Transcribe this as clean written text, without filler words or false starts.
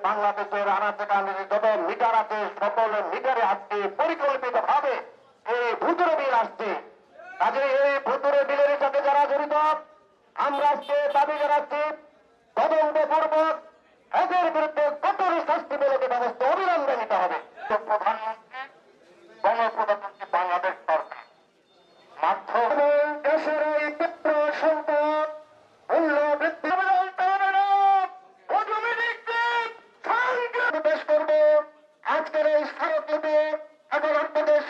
বাংলাদেশের আনাচে কানাচে যত মিটার আছে সকল মিটারে আজকে পরিকল্পিতভাবে এই ভুতুরে বিল আসছে। কাজে এই ভুতুরে বিলের সাথে যারা জড়িত আমরা আজকে দাবি জানাচ্ছি তদন্তপূর্বক এদের বিরুদ্ধে কঠোর শাস্তিমূলক ব্যবস্থা অবিলম্বে নিতে হবে। প্রধানমন্ত্রী গণপ্রজাতন্ত্রী বাংলাদেশ সরকার মাধ্যমে দেশের এই পেট্রোল সম্পদ মূল্য বৃদ্ধি পেশ করবো আজকের এই স্মারকলিপি। এখন আপনাদের